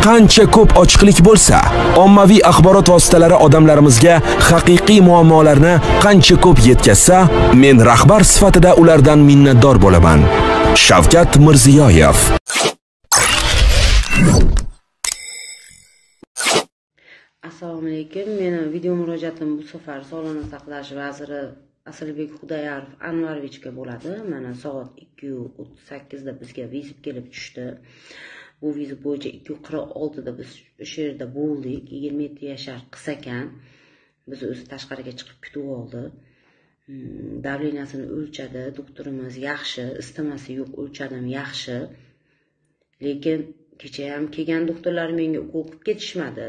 qancha ko'p ochiqlik bo'lsa, ommaviy axborot vositalari odamlarimizga haqiqiy muammolarni qancha ko'p yetkazsa, men rahbar sifatida ulardan minnatdor bo'laman. Shavkat Mirziyoyev. Assalomu alaykum. Meni video murojaatim bu safar Sog'liqni saqlash vaziri Asalbek Xudoyorov Anvarvichga bo'ladi. Mana soat 2:38 da bizga vizit kelib tushdi. Bu vizit bo'yicha 2:46 da biz o'sha yerda bo'ldik. 27 yashar qiz ekan. Biz o'zi tashqariga chiqib kutib oldi. Davleniyasini o'lchadi, doktorimiz yaxshi, isitmasi yo'q, o'lchadim yaxshi. Lekin kecha ham kelgan doktorlar menga ukol qilib ketishmadi.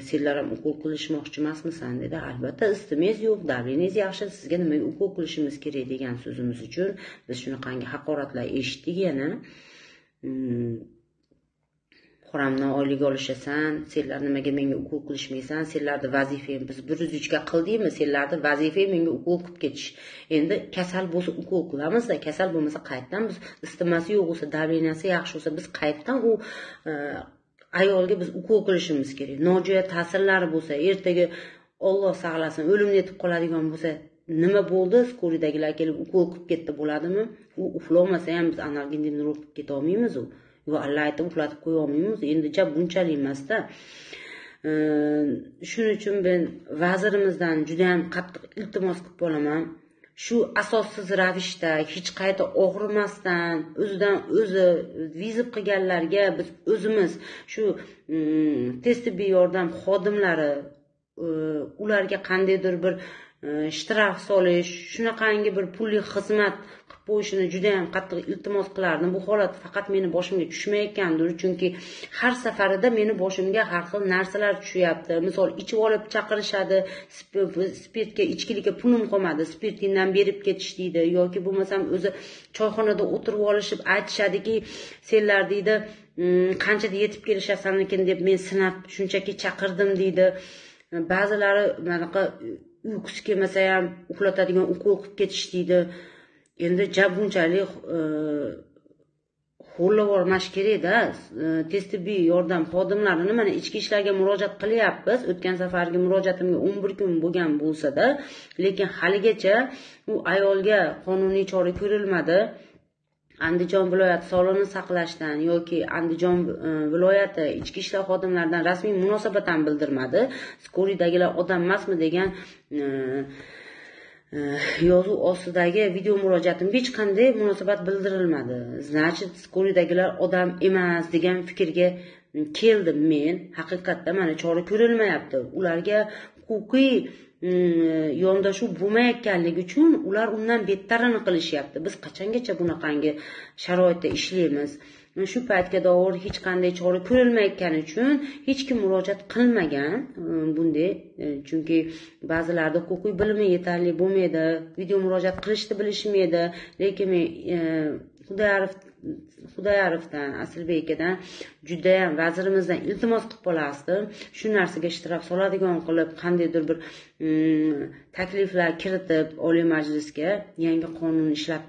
Senlar ham ukol qilishmoqchi emasmisan dedi. Albatta, istimangiz yo'q, davleniyingiz yaxshi, sizga nimaga ukol qilishimiz kerak degan so'zimiz uchun biz shunaqangi haqoratlar eshitdik yana. Qoramdan oylik olishasan, senlar nimaga menga ukol qilishmaysan, senlarning vazifang biz 103 ga qildikmi, senlarning vazifang menga ukol qilib ketish. Endi kasal bo'lsa ukol qilamiz-da, kasal bo'lmasa qaytdan biz istimasi yo'q bo'lsa, davleniyasi yaxshi bo'lsa, biz qaytdan u ayolga biz ukol qilishimiz kerak. Nojo'ya ta'sirlari bo'lsa, ertaga Alloh saqlasin, o'limga yetib qoladigan bo'lsa, nima bo'ldi? Skoridagilar kelib ukol qilib ketdi bo'ladimi? U uxlamasa ham biz analgin urib keta olmaymiz u. Yo Allah aytib uxlatib qo'ya olmaymiz. Endi jab bunchalik emas-da. Shuning uchun men vazirimizdan juda ham qattiq iltimos qilib qolaman. Shu asossiz ravishda hech qayta og'rimasdan o'zidan o'zi vizit qilganlarga biz o'zimiz shu tez tibbiy yordam xodimlari ularga qandaydir bir shtraf solish, shunaqangi bir pulli xizmat qilib qo'yishini juda ham qattiq iltimos qilardim. Bu holat faqat meni boshimga tushmayotgandir, chunki har safarida meni boshimga har xil narsalar tushyapti. Misol, ichib olib chaqirishadi, spirtga, ichkilikka pulim qolmadi, spirtingdan berib ketish deydi, yoki bo'lmasam o'zi choyxonada o'tirib olishib aytishadiki, senlar deydi, qanchada yetib kelishasanmikin deb men sinab shunchaki chaqirdim deydi. Ba'zilari manaqa uyqusi kelmasa ham uxlatadigan ukol qilib ketish deydi. Endi jab bunchalik xo'llab olmash kerak-da. Tez tibbiy yordam xodimlarini mana ichki ishlarga murojaat qilyapmiz. O'tgan safargi murojaatimga 11 kun bo'lgan bo'lsa-da, lekin haligacha u ayolga qonuniy chora ko'rilmadi. Andijon viloyati sog'liqni saqlashdan yoki Andijon viloyati ichki ishlar xodimlaridan rasmiy munosabat ham bildirmadi. Skoridagilar odam emasmi degan yozuv ostidagi video murojaatimga hech qanday munosabat bildirilmadi. Значит, skoridagilar odam emas degan fikrga keldim men. Haqiqatda mana chora ko'rilmayapti. Ularga huquqiy yondashuv bo'lmayotganligi uchun ular undan bettarini qilishyapti. Biz qachongacha bunaqangi sharoitda ishlaymiz? Shu paytga doir hech qanday chora ko'rilmayotgani uchun hech kim murojaat qilmagan bunday, chunki ba'zilarda huquqiy bilimi yetarli bo'lmaydi, video murojaat qilishni bilishmaydi, lekin men Xudoyorovdan, Asalbekadan juda ham vazirimizdan iltimos qilib qolasdim. Shu narsaga ishtirok soladigan qilib qandaydir bir takliflar kiritib Oliy Majlisga yangi qonun ishlab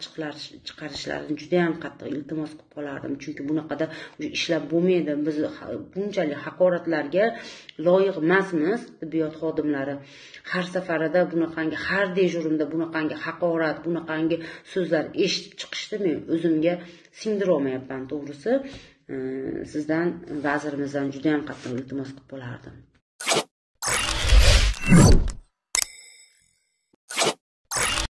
chiqarishlarini juda ham qattiq iltimos qilib qolardim. Chunki bunaqada ishlab bo'lmaydi. Biz bunchalik haqoratlarga loyiq emasmiz, tibbiyot xodimlari. Har safarida bunaqangi, har dejurimda bunaqangi haqorat, bunaqangi so'zlar eshitib chiqishdi, men o'zimga singdira olmayapman to'g'risi. Sizdan, vazirimizdan juda ham qattiq iltimos qilib qolardim.